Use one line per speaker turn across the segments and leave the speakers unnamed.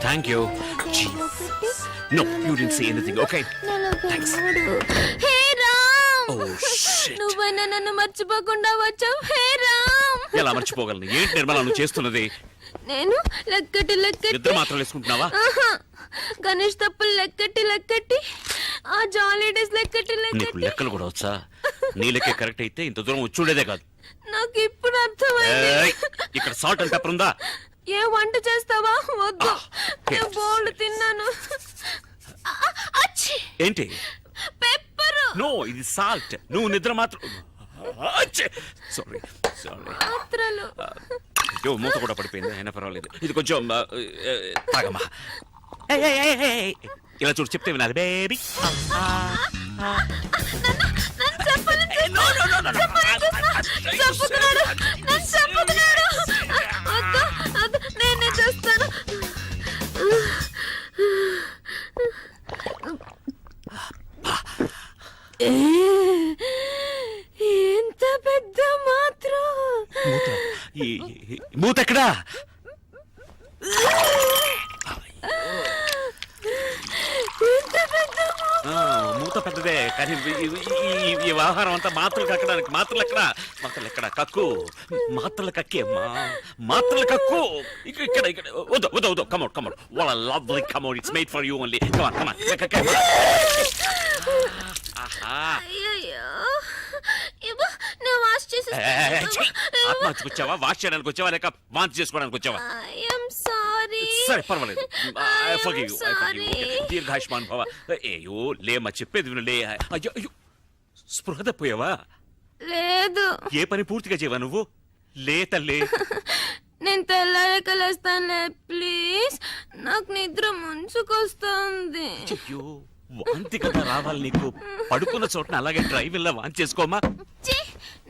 Thank you. No, you didn't say anything, okay? Thanks.
Hey Ram,
Oh, shit.
నువ్వైనా నన్ను మర్చిపోకుండా వచ్చావు. హే రామ్,
ఎలా మర్చిపోగలను? ఏంటి నిర్మల నువ్వు చేస్తున్నది?
నేను లెక్కటి
ఇద్దరు మాత్రం వేసుకుంటున్నావా?
గణేష్ తప్పులు లెక్కటి ఆ జాలీ డేస్ లెక్కటి
నీకు లెక్కలు కూడా వచ్చా? నీ లెక్క కరెక్ట్ అయితే ఇంత దూరం వచ్చుండేదే కాదు.
నాకు ఇప్పుడు అర్థమైంది.
ఏయ్, ఇక్కడ సాల్ట్ అండ్ పెప్పర్ ఉందా?
ఏ వంట చేస్తావా? వద్దు, నేను బోల్డ్ తిన్నాను.
ఏంటి?
పెప్పర్.
నో, ఇది సాల్ట్. నువ్వు నిద్ర మాత్రం. సారీ
మాత్రలు.
అయ్యో, మూత కూడా పడిపోయింది. అయినా పర్వాలేదు. ఇది కొంచెం తాగమ్మా. ఇలా చూడు, చెప్తే వినాలి బేబీ.
నేనే చేస్తాను. ఎంత పెద్ద మాత్రం.
మూత ఎక్కడా? మూత పెద్దదే, కానీ ఈ వ్యవహారం అంతా మాత్రలు కక్కడానికి. మాత్రలు ఎక్కడ కక్కు. మాత్రలు కక్కే. మాత్రలు కక్కు. ఇక్కడ వద్దు. Come out. What a lovely commode. It's made for you only. Come on.
అయ్యయ్యో, ఇవ్వు, నేను వాష్
ఆత్మహత్యకు వచ్చావా? వాష్ చేయడానికి వచ్చావా లేక వాంతి చేసుకోవడానికి వచ్చావా?
I'm sorry.
సరే, పర్వాలేదు. దీర్ఘాయుష్మాన్ భవ. అయ్యో లేమ్మా, చెప్పేది విను. లే. అయ్యో, స్పృహ తప్పోయావా?
లేదు.
ఏ పని పూర్తిగా చేయవా నువ్వు? లే తల్లి.
నేను తెల్లారక లేస్తానులే, ప్లీజ్. నాకు నిద్ర ముంచుకొస్తుంది.
అయ్యో, వాంతి కదా రావాలి నీకు. పడుకున్న చోటన అలాగే డ్రైవింగ్ లా వాంతి చేసుకోమా?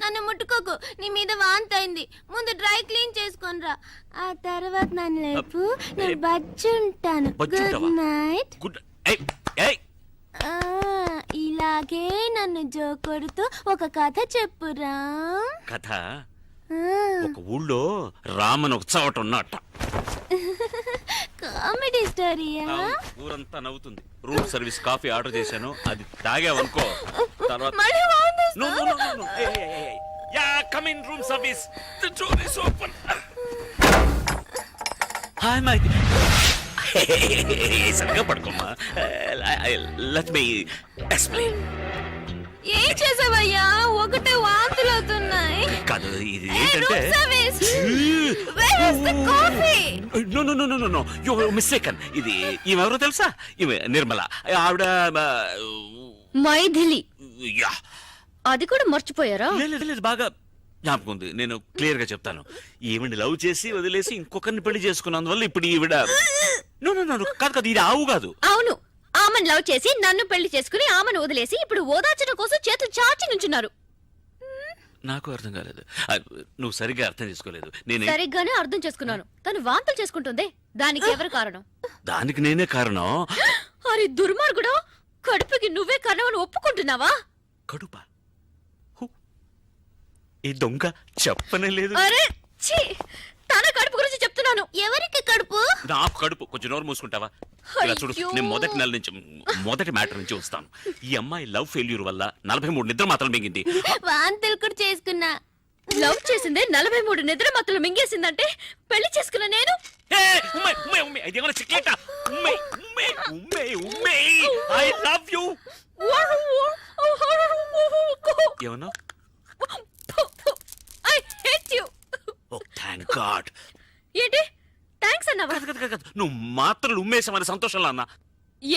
నన్ను ముట్టుకోకు, నీ మీద వాంతి అయింది. ముందు డ్రై క్లీన్ చేసుకొనిరా, ఆ తర్వాత నన్ను లేపు. నేను బజ్జుంటాను. Good night.
గుడ్.
ఇలాగే నన్ను జోకొడుతూ ఒక కథ చెప్పురా.
కథ? ఒక ఊళ్ళో రామన్ ఒక చోట ఉన్నట్ట.
కామెడీ స్టోరీయా?
ఊరంతా నవ్వుతుంది. రూమ్ సర్వీస్ కాఫీ ఆర్డర్ చేశాను, అది తాగావనుకో తర్వాత. No. Yeah, come in, room service. The door is open. Hi, my dear. సరిగ్గా పడుకోమ్మా. Let me explain.
ఏం చేసావయ్యా? ఒకటే వాంతులు అవుతున్నాయి.
కాదు, ఇది ఏంటంటే No. You're mistaken. ఇది ఈమెవరో తెలుసా? ఈమె నిర్మల. ఆవిడ
మైథిలి.
యా.
అది కూడా మర్చిపోయారా?
లేదు, బాగా జ్ఞాపకం ఉంది. నేను క్లియర్ గా చెప్తాను. ఈవిడ లవ్ చేసి వదిలేసి ఇంకొకరిని పెళ్లి చేసుకున్నందువల్ల ఇప్పుడు ఈవిడ కాదు, ఇది ఆవు కాదు.
అవును, ఆమెను లవ్ చేసి నన్ను పెళ్లి చేసుకుని ఆమెను వదిలేసి ఇప్పుడు ఓదార్చడం కోసం చేతులు చాచి నుంచున్నారు.
నాకు అర్థం కాలేదు. నువ్వు సరిగ్గా అర్థం చేసుకోలేదు. నేను
సరిగ్గానే అర్థం చేసుకున్నాను. తను వాంతులు చేసుకుంటుంది. దానికి ఎవరు కారణం?
దానికి నేనే కారణం.
అరే దుర్మార్గుడు, కడుపుకి నువ్వే కారణం అని ఒప్పుకుంటున్నావా?
కడుపా? ఈ దొంగ చెప్పనే లేదు.
అరే ఛీ, తన కడుపు గురించి చెప్తున్నాను. ఎవరికి కడుపు?
నాకు కడుపు. కొంచెం నోరు మూసుకుంటావా? ఇలా చూడు, నేను మొదటి నెల నుంచి మొదటి మ్యాటర్ నుంచి వస్తాను. ఈ అమ్మాయి లవ్ ఫెయిల్యూర్ వల్ల 43 నిద్ర మాత్రం మింగింది.
వాంతులు కూడా చేసుకున్నా. లవ్ చేసిందే 43 నిద్ర మాత్రం మింగేసిందంటే పెళ్లి చేసుకున్నా నేను.
I love you. ఏమన్నా?
I hate you.
Oh, thank God.
ఏంటి థాంక్స్ అన్నావా?
నువ్వు మాత్రలు ఉమ్మేసామని సంతోషంలో అన్నా.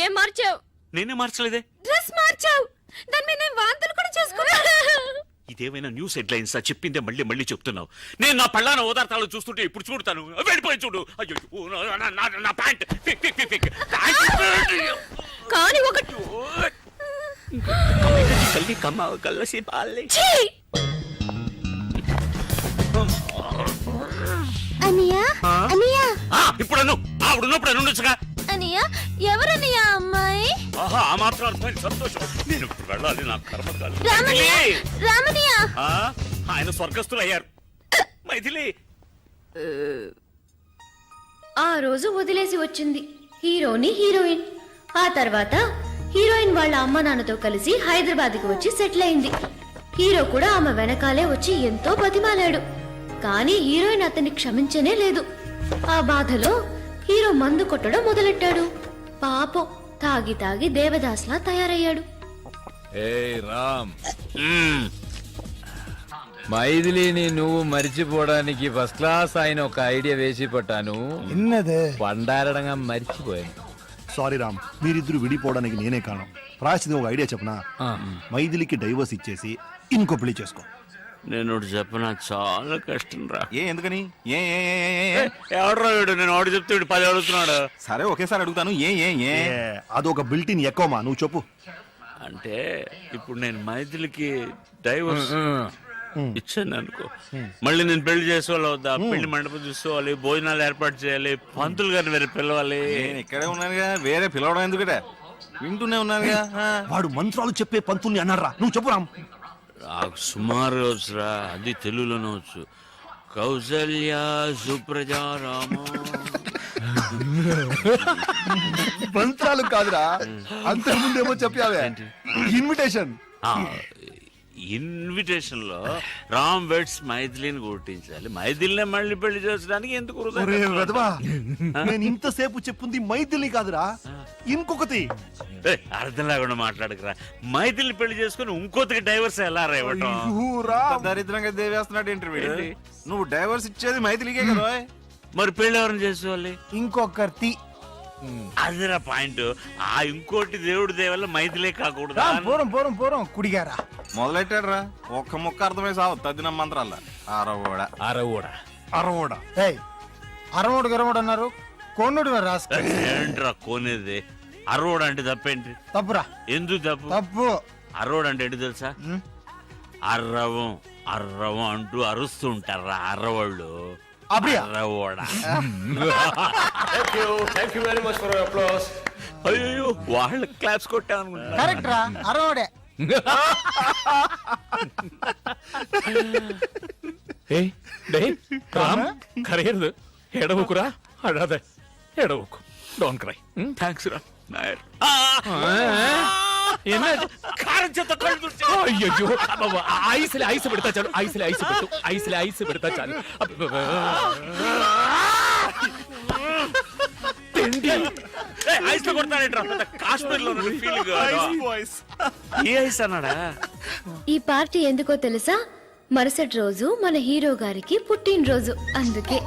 ఏం మార్చావు?
నేనే మార్చలేదే.
డ్రెస్ మార్చావు. దాని మీద నేను వాంతులు కూడా చేసుకున్నా.
ఇదేమైనా న్యూస్ హెడ్లైన్స్ చెప్పిందే మళ్ళీ చెప్తున్నావు. నేను నా పళ్ళాన ఓదార్తాలు చూస్తుంటే ఇప్పుడు చూడతాను. వెళ్ళిపోయి చూడు. అయ్యో, నా ప్యాంట్
కానీ ఒకటి
కల్లి కమ్మ కల్లసి పాలే.
అనియా అనియా
ఇప్పుడు ఆవిడున్నప్పుడు అని ఉండొచ్చుగా.
అనియా ఎవరనియా అమ్మాయి?
ఆహా, ఆ మాత్రం అర్థమైంది. సంతోషం. నేను ఇప్పుడు వెళ్ళాలి. నా కర్మకాలి.
రామనియా
ఆయన స్వర్గస్థులు అయ్యారు. మైథిలి
ఆ రోజు వదిలేసి వచ్చింది హీరోని హీరోయిన్. ఆ తర్వాత హీరోయిన్ వాళ్ళ అమ్మ నాన్నతో కలిసి హైదరాబాద్కి వచ్చి సెటిల్ అయింది. హీరో కూడా ఆమె వెనకాలే వచ్చి ఎంతో బతిమాలాడు. కానీ హీరోయిన్ అతన్ని క్షమించనే లేదు. ఆ బాధలో హీరో మందు కొట్టడం మొదలెట్టాడు. పాపం తాగి తాగి దేవదాస్లా తయారయ్యాడు.
రామ్, మైథిలిని నువ్వు మర్చిపోవడానికి ఫస్ట్ క్లాస్ ఆయన ఒక ఐడియా వేసి పట్టాను. పండారడంగా మర్చిపోయాను.
సారీ రామ్, మీరిద్దరు విడిపోవడానికి నేనే కారణం. రాసింది ఒక ఐడియా చెప్పనా? మైథిలికి డైవర్స్ ఇచ్చేసి ఇంకో పెళ్లి చేసుకో.
నేను ఒకటి చెప్పనా, చాలా కష్టం రా.
ఎందుకని?
ఎవడరా వీడు? నేను ఒకటి చెప్తే వీడు 10 అడుగుతున్నాడు.
సరే ఒకేసారి అడుగుతాను.
అదొక బిల్టిన్ ఎక్కువమా, నువ్వు చెప్పు.
అంటే ఇప్పుడు నేను మైథిలికి డైవర్స్ ఇచ్చాను అనుకో, మళ్ళీ నేను పెళ్లి చేసుకోవాలి వద్దా? పెళ్లి మండపం చూసుకోవాలి, భోజనాలు ఏర్పాటు చేయాలి, పంతులు గారిని వేరే పిలవాలి.
నేను ఇక్కడే ఉన్నానుగా, వేరే పిలవడం ఎందుకట? వింటూనే ఉన్నానుగా.
వాడు మంత్రాలు చెప్పే పంతుల్ని అన్నారా? నువ్వు చెప్పు రామ్.
నాకు సుమారు వచ్చురా, అది తెలుగులోనే వచ్చు. కౌసల్య సుప్రజా రామ.
మంత్రాలు కాదురా, అంతకుముందేమో చెప్పావే ఇన్విటేషన్.
ఇన్విటేషన్ లో రామ్ వెడ్స్ మైథిలిని కొట్టించాలి. మైథిలినే మళ్ళీ పెళ్లి చేసడానికి ఎందుకు వృధా?
నేను ఇంతసేపు చెప్పుంది మైథిలి కాదురా, ఇంకొకటి.
అర్థం లేకుండా మాట్లాడకరా. మైథిలిని పెళ్లి చేసుకుని ఇంకోతికి డైవర్స్ ఎలా ఇవ్వటం?
దరిద్రంగా దేవేస్తున్నాడు ఇంటర్వ్యూ. నువ్వు డైవర్స్ ఇచ్చేది మైథిలికే కదా,
మరి పెళ్లి ఎవరిని చేసుకోవాలి?
ఇంకొకటి.
అదిరా పాయింట్. ఆ ఇంకోటి దేవుడి దేవల్ల మైథిలే కాకూడదు.
పూరం కుడిగారా
మొదలెట్టాడు రా. ఒక్క ముక్క అర్థమై సావు తద్దిన మంత్రాల.
అరవోడ గరవోడు అన్నారు. కోనుడు
ఏంట్రా కోనేది? అరవోడు అంటే తప్పేంటి?
తప్పురా.
ఎందుకు తప్పు?
తప్పు.
అరవోడు అంటే ఏంటి తెలుసా? అర్రవం అర్రవం అంటూ అరుస్తూ ఉంటారా అర్రవాళ్ళు. అయ్యో వాళ్ళ క్లాప్స్ కొట్టాను.
కరెక్ట్ రా, అరవోడే.
కరగదు, ఎడవకురా, అడాదే ఎడవకు. Don't cry.
థ్యాంక్స్ రా నాయర్.
కారం చేత అయ్యో, ఐస్లే ఐస్ పెడతా చాలు, ఐస్లే ఐస్ పెట్టు, ఐస్లే ఐస్ పెడతా చాలు.
ఐస్ లో కొడతానేట్రా, కాశ్మీర్ లో ఫీలింగ్. ఏ ఐస్ అన్నాడా?
ఈ పార్టీ ఎందుకో తెలుసా? మరుసటి రోజు మన హీరో గారికి పుట్టినరోజు. అందుకే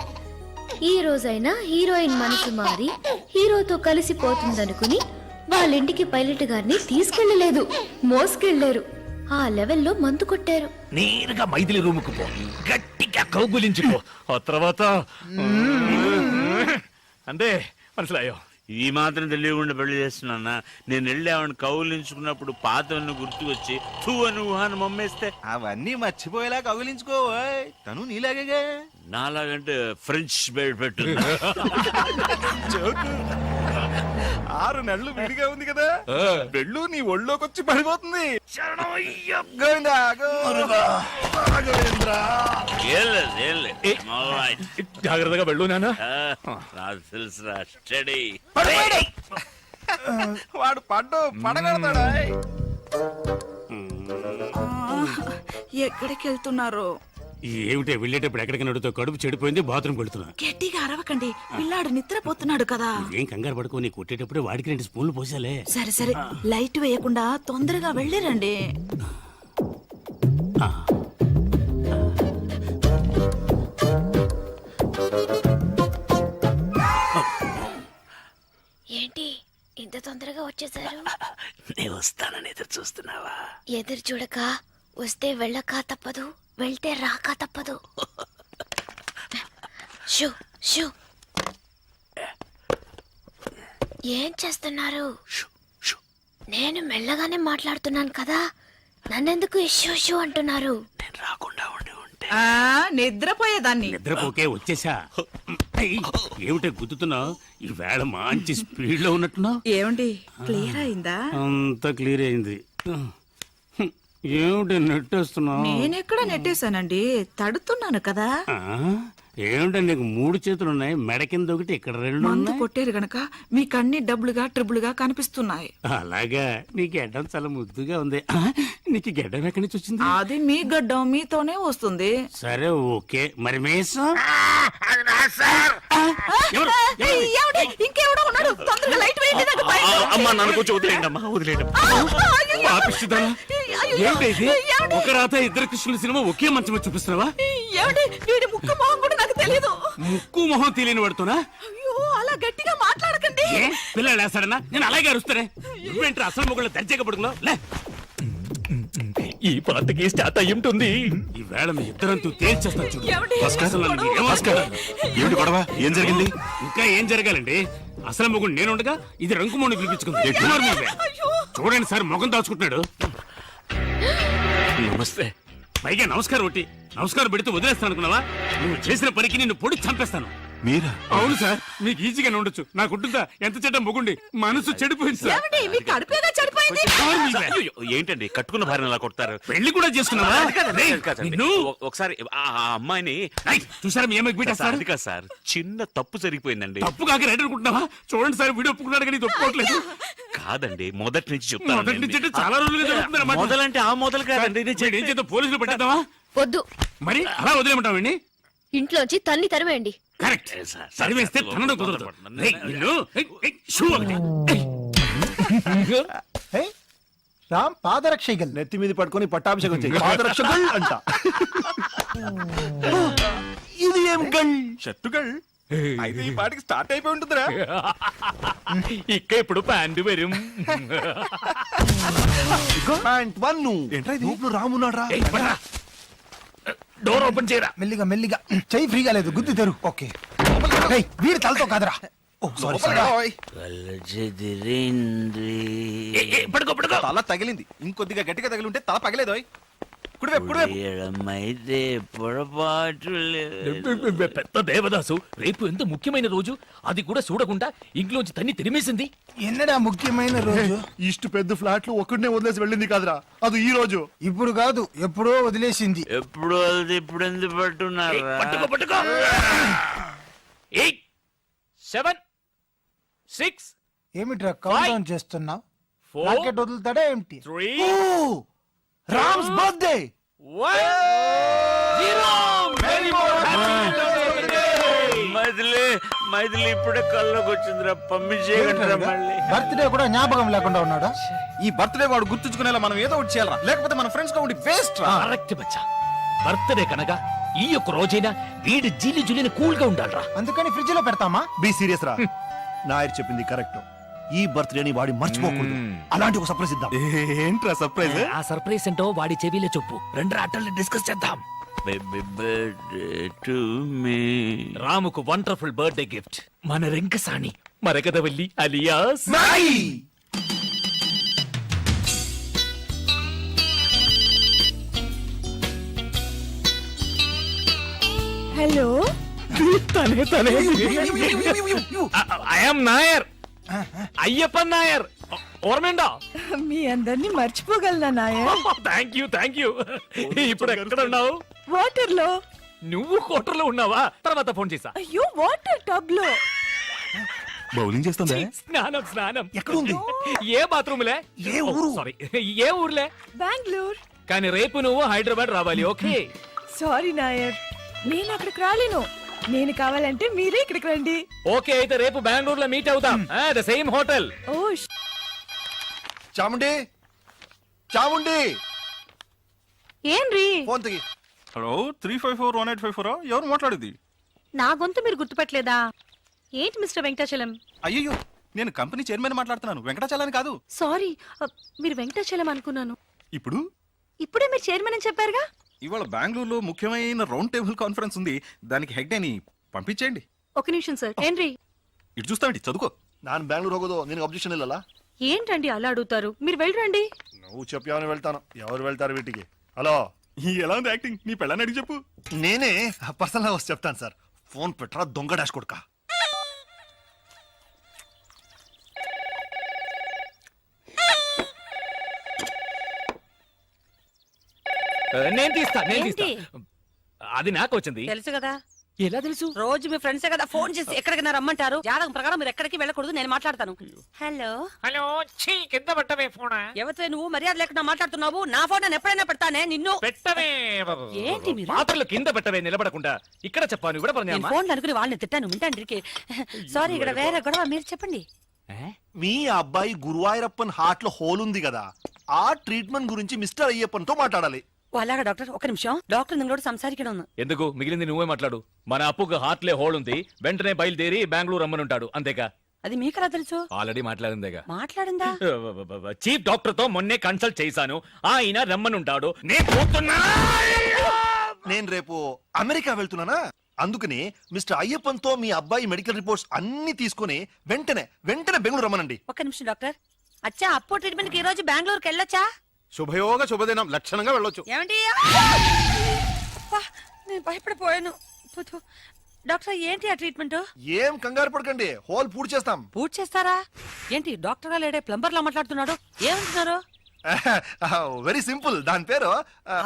ఈ రోజైనా హీరోయిన్ మనసు మారి హీరోతో కలిసిపోతుందనుకుని వాళ్ళింటికి పైలట్ గారిని తీసుకెళ్లలేదు, మోసుకెళ్లారు. ఆ లెవెల్లో మందు కొట్టారు.
నేరుగా మైథిలి రూముకు పో, గట్టిగా కౌగులించుకో. ఆ తర్వాత అంటే మనసులాయో.
ఈ మాత్రం తెలియకుండా పెళ్లి చేస్తున్నా. నేను వెళ్ళి ఆవిడ కౌలించుకున్నప్పుడు పాతవన్నీ గుర్తుకొచ్చి నువ్వు అని మమ్మేస్తే
అవన్నీ మర్చిపోయేలా కౌగిలించుకో. తను నీలాగే.
నాలాగంటే ఫ్రెంచ్ బెడ్ పెట్టు.
6 నెలలు విడిగా ఉంది కదా, పెళ్ళు నీ ఒళ్ళోకి వచ్చి పడిపోతుంది.
జాగ్రత్తగా వెళ్ళు నాన్న.
నాకు తెలుసురా, స్టడీ.
వాడు పడగడతాడా?
ఎక్కడికి వెళ్తున్నారు?
ఏమిటే వెళ్ళేటప్పుడు ఎక్కడికి నడుతో కడుపు చెడిపోయింది, బాత్రూమ్ వెళ్తున్నా.
గట్టిగా అరవకండి, పిల్లాడు నిద్రపోతున్నాడు కదా.
ఏం కంగారు పడుకో, నీ కొట్టేటప్పుడు వాడికి 2 స్పూన్లు పోసాలే.
సరే సరే, లైట్ వేయకుండా తొందరగా వెళ్ళిరండి.
ఏంటి ఇంత తొందరగా వచ్చేసారు?
నేను వస్తానని ఎదురు చూస్తున్నావా?
ఎదురు చూడక వస్తే వెళ్ళక తప్పదు, వెళ్తే రాక తప్పదు. Shoe shoe. ఏం చేస్తున్నారు? నేను మెల్లగానే మాట్లాడుతున్నాను కదా, నన్నెందుకు షూ షూ అంటున్నారు?
నేను రాకుండా ఉండి ఉంటే
నిద్రపోయేదాన్ని.
నిద్రపోకే వచ్చేసా. ఏమిటే గుద్దుతున్నావు? ఈ వేళ మంచి స్పీడ్ లో ఉన్నట్టున్నావు.
ఏమండి, క్లియర్ అయిందా?
అంతా క్లియర్ అయింది. ఏమిటి నెట్టేస్తున్నావు?
నేనెక్కడ నెట్టేశానండి, తడుతున్నాను కదా.
ఏమిటండి నీకు 3 చేతులు ఉన్నాయి, మెడ కింద ఒకటి, ఇక్కడ 2
మందు
ఉన్నాయి.
కొట్టారు గనక మీకన్ని డబ్బులుగా ట్రిబుల్గా కనిపిస్తున్నాయి.
అలాగా నీ గెడ్డం చాలా ముద్దుగా ఉంది. నీకు ఈ గెడ్డం ఎక్కడి నుంచి వచ్చింది?
అది మీ గడ్డం మీతోనే వస్తుంది.
సరే ఓకే, మరి మేసం ఎవరు?
ఇంకెవడో ఉన్నాడు, తొందరగా లైట్ వేయండి, నాకు భయం.
అమ్మా నన్ను కొంచెం వదిలేయండి అమ్మా, వదిలేయండి అమ్మా.
పాపిష్టిదానా? ఏంటి ఇది? ఒక రాత ఇద్దరు కృష్ణుల సినిమా ఒకే మంచం మీద చూపిస్తున్నావా?
ఏమండి, వీడి ముక్కు మొహం కూడా నాకు తెలియదు.
ముక్కు మొహం తెలియని పడుతున్నా?
అయ్యో, అలా గట్టిగా మాట్లాడకండి.
పిల్లలు వేస్తాడన్నా? నేను అలాగే అరుస్తానే. నువ్వేంటి అసలు మొగుళ్ళు దర్జాగా పడుకున్నావు? లే,
ఈ పాటకి స్టార్ట్ అయి ఉంటుంది.
ఈ వేళ మీ ఇద్దరంతూ తేల్చేస్తాను చూడు.
ఏమండి?
అసలు నన్ను ఏమనుకుంటున్నారు?
ఏమిటి గొడవ? ఏం జరిగింది?
ఇంకా ఏం జరగాలండి? అసలు మొగుడు నేనుండగా ఇది రంకుమోని పిలిపించుకుంది. ఎటుమారు మీవే? చూడండి సార్, మొగం దాచుకుంటున్నాడు.
నమస్తే.
పైగా నమస్కారం ఒకటి, నమస్కారం పెడితే వదిలేస్తాను అనుకున్నావా? నువ్వు చేసిన పనికి నిన్ను పొడి చంపేస్తాను.
మీరా?
అవును సార్, మీకు ఈజీగానే ఉండొచ్చు. నాకుంటుందా? ఎంత చెడ్డ మొగుండి, మనసు చెడిపోయింది సార్.
ఏమండి, మీ కడుపేగా చెడిపోయింది.
ఎటుమారు మీవే?
అయ్యో, ఏంటండి కట్టుకున్న భార్యను అలా కొడతారు?
పెళ్లి కూడా చేసుకున్నావా? రేయ్,
కాదండి.
నిన్ను
ఒకసారి ఆ అమ్మాయిని
రేయ్, చూసారా మీ అమ్మాయికి
సార్,
బీటేస్తారు?
అది కాదు సార్, చిన్న తప్పు జరిగిపోయిందండి.
తప్పు కాక రైట్ అనుకుంటున్నావా? చూడండి సార్, వీడియో ఒప్పుకున్నాడు కానీ ఇది ఒప్పుకోవట్లేదు.
కాదండి, మొదటి నుంచి
మొదటి నుంచి అంటే
చెప్తాను.
చాలా రోజులుగా జరుగుతుంది అన్నమాట.
మొదలంటే ఆ మొదలు కాదండి, నేను
వీడు ఏం చేద్దాం, పోలీసులు పెట్టేద్దామా?
వద్దు,
మరి అలా వదిలేమంటావండి?
ఇంట్లోంచి తన్ని తరివేయండి.
కరెక్ట్, సరివేస్తే తనడం కుదరదు. రేయ్, నిన్ను, ఏయ్, ఏయ్, షూ ఒకటి. ఏయ్.
రామ్ పాదరక్షగల్
నెత్తి మీద పట్టుకొని పట్టాభిషేకం చేయి. పాదరక్షకుల్ అంట. ఇది ఏం గల్?
షర్టుగల్ అయితే ఈ పాటికి స్టార్ట్ అయిపోయి ఉంటుందిరా.
ఇక్క ఇప్పుడు ప్యాంటు వരും.
Pant one.
ఏంట్రా ఇది?
లోపల రామున్నాడు రా.
ఏయ్, పడరా.
డోర్ ఓపెన్ చేయరా.
మెల్లిగా మెల్లిగా చెయ్యి ఫ్రీగా లేదు, గుద్ది తెరు. ఓకే, ఏయ్, వీడి తలతో కాదురా. ఓ సారీ సారీ.
పడుకో పడుకో.
తల తగిలింది, ఇంకొద్దిగా గట్టిగా తగిలి ఉంటే తల పగలేదోయ్. కుడివైపు కుడివైపు.
పెద్ద దేవదాసు, రేపు ఎంత ముఖ్యమైన రోజు, అది కూడా చూడకుండా ఇంట్లోంచి తన్ని తిరిమేసింది.
ఎన్నడా ముఖ్యమైన రోజు?
ఇష్ట పెద్ద ఫ్లాట్ లో ఒక్కడనే వదిలేసి వెళ్ళింది కాదురా, అది ఈ రోజు.
ఇప్పుడు కాదు, ఎప్పుడో వదిలేసింది.
ఎప్పుడు అది ఇప్పుడు ఎందుకు పట్టున్నారు?
పట్టుకో పట్టుకో. 8 7 6
ఏమిట్రా కౌంట్ డౌన్ చేస్తున్నావు?
4
రాకెట్ వదులుతాడా ఏమిటి?
3
రామ్స్ బర్త్డే.
1 0.
మైథిలి మైథిలి ఇప్పుడే కల్లోకి వచ్చిందిరా, పంపించేయగలరా మళ్ళీ?
బర్త్డే కూడా జ్ఞాపకం లేకుండా ఉన్నాడా?
ఈ బర్త్డే వాడు గుర్తుంచుకునేలా మనం ఏదో ఒకటి చేయాలరా, లేకపోతే మన ఫ్రెండ్స్ గా ఉండి వేస్ట్ రా.
కరెక్ట్ బచ్చా. బర్త్డే కనుక ఈ యొక్క రోజైనా వీడి జీలి జులిని కూల్ గా ఉండాలరా.
అందుకని ఫ్రిడ్జ్ లో పెడతామా?
బి సీరియస్ రా. నాయర్ చెప్పింది కరెక్ట్. ఈ బర్త్డేని వాడి మర్చిపోకూడదు. అలాంటి ఒక సర్ప్రైజ్ ఇద్దాం.
ఏంట్రా సర్ప్రైజ్?
ఆ సర్ప్రైజ్ ఏంటో వాడి చెవిలో చెప్పు. రెండు ఆటల్ని డిస్కస్ చేద్దాం.
Baby birthday to me.
రాముకు వండర్ఫుల్ బర్త్డే గిఫ్ట్ మన రింకసాణి మరగదవల్లి అలియాస్
హలో,
తనే తనే ఐఎమ్ నాయర్, అయ్యప్పన్ నాయర్. ఓర్మేండా?
మీ అందరినీ మర్చిపోగలనా నాయర్?
Thank you. ఇప్పుడు ఎక్కడ ఉన్నావు?
వాటర్ లో.
నువ్వు కోటర్లో ఉన్నావా? తర్వాత ఫోన్ చేసా.
అయ్యో, వాటర్ టబ్ లో.
బౌలింగ్ చేస్తుందా?
స్నానం
ఎక్కడ ఉంది?
ఏ బాత్రూమ్లే?
ఏ ఊరు?
సారీ, ఏ ఊర్లే?
బెంగళూరు.
కానీ రేపు నువ్వు హైదరాబాద్ రావాలి. ఓకే?
సారీ నాయర్, నేను అక్కడికి రాలేను. నేను కావాలంటే మీరే ఇక్కడికి రండి.
ఓకే, అయితే రేపు బెంగళూరులో మీట్ అవుతాం. The same hotel.
ఓ
చాముండి, చాముండి,
ఏంరి
ఫోన్ తగి.
హలో, 3541854 ఎవరు మాట్లాడేది?
నా గొంతు మీరు గుర్తుపట్టలేదా? ఏంటి మిస్టర్ వెంకటాచలం?
అయ్యో, నేను కంపెనీ చైర్మన్ మాట్లాడుతున్నాను, వెంకటాచలాని కాదు.
సారీ, మీరు వెంకటాచలం అనుకున్నాను.
ఇప్పుడు
ఇప్పుడే మీరు చైర్మన్ అని చెప్పారుగా.
ఇవాళ బెంగళూరులో ముఖ్యమైన రౌండ్ టేబుల్ కాన్ఫరెన్స్ ఉంది, దానికి హెడ్ అని పంపించేయండి.
ఒక నిమిషం సార్. ఏంరి,
ఇటు చూస్తామండి, చదువుకో.
ನಾನು ಬ್ಯಾಂಗ್ಳೂರ್ ಹೋಗೋದು ನಿನಗೆ ಅಬ್ಜೆಕ್ಷನ್ ಇಲ್ಲಲ್ಲ?
ఏంటండి అలా అడుగుతారు? మీరు వెళ్ళరండి.
నువ్వు చెప్పావని వెళ్తాను. ఎవరు వెళ్తారు వీటికి? హలో,
ఎలా ఉంది యాక్టింగ్? నీ పెళ్ళని అడిగి చెప్పు.
నేనే పర్సనల్ హౌస్ చెప్తాను సార్. ఫోన్ పెట్టరా దొంగ డాష్ కొడుక.
నేను తీస్తా.
ఏంటి?
అది నాకు వచ్చింది.
తెలుసు కదా.
ఎలా తెలుసు?
రోజు మీ ఫ్రెండ్సే కదా ఫోన్ చేసి ఎక్కడికైనా రమ్మంటారు. జాతకం ప్రకారం మీరు ఎక్కడికి వెళ్ళకూడదు, నేను మాట్లాడతాను. హలో
హలో, ఛీ, కింద పెట్టవే ఫోన్.
ఎవరితో నువ్వు మర్యాద లేకుండా మాట్లాడుతున్నావు? నా ఫోన్ నేను ఎప్పుడైనా పెడతానే నిన్ను.
పెట్టవే.
ఏంటి మీరు?
పాత్రలు కింద పెట్టవే, నిలబడకుండా. ఇక్కడ చెప్పాను, ఇక్కడ
నేను
పని.
ఫోన్ అనుకుని వాళ్ళని తిట్టాను వింటాండ్రికి. సారీ, ఇక్కడ వేరే గొడవ, మీరు చెప్పండి.
మీ అబ్బాయి గురువాయూరప్పన్ హార్ట్ లో హోల్ ఉంది కదా, ఆ ట్రీట్మెంట్ గురించి మిస్టర్ అయ్యప్పన్ తో మాట్లాడాలి.
ఓ, అలాగా డాక్టర్, ఒక నిమిషం. డాక్టర్ నింగోడు సంసారికడం.
ఎందుకు? మిగిలింది నువ్వే మాట్లాడు. మన అప్పుకు హార్ట్లే హోల్ ఉంది, వెంటనే బయలుదేరి బెంగళూరు రమ్మనుంటాడు, అంతేగా?
అది మీకెలా తెలుసు?
ఆల్రెడీ మాట్లాడిందేగా.
మాట్లాడిందా?
చీఫ్ డాక్టర్ తో మొన్నే కన్సల్ట్ చేశాను, ఆయన రమ్మనుంటాడు. నేను పోతున్నా.
నేను రేపు అమెరికా వెళ్తున్నానా, అందుకని మిస్టర్ అయ్యప్పన్ తో మీ అబ్బాయి మెడికల్ రిపోర్ట్స్ అన్ని తీసుకుని వెంటనే బెంగళూరు రమ్మనండి.
ఒక నిమిషం డాక్టర్. అచ్చా, అప్పు ట్రీట్మెంట్ కి ఈ రోజు బెంగళూరుకి వెళ్ళొచ్చా?
శుభయోగ శుభదినం, లక్షణంగా వెళ్ళొచ్చు.
ఏమండి? అబ్బా, నేను భయపడిపోయాను. థు. డాక్టర్, ఏంటి ఆ ట్రీట్మెంట్?
ఏం కంగారు పడకండి, హోల్ పూర్తి చేస్తాం.
పూర్తి చేస్తారా? ఏంటి డాక్టర్ గా లేడే ప్లంబర్ లా మాట్లాడుతున్నాడు? ఏమంటున్నారు?
వెరీ సింపుల్, దాని పేరు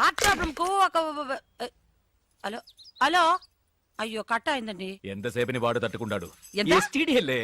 హార్ట్ ప్రాబ్లం కు ఒక హలో హలో. అయ్యో, కట్ అయిందండి.
ఎంతసేపని వాడు తట్టుకుంటాడు.
ఎంత?
STD లే.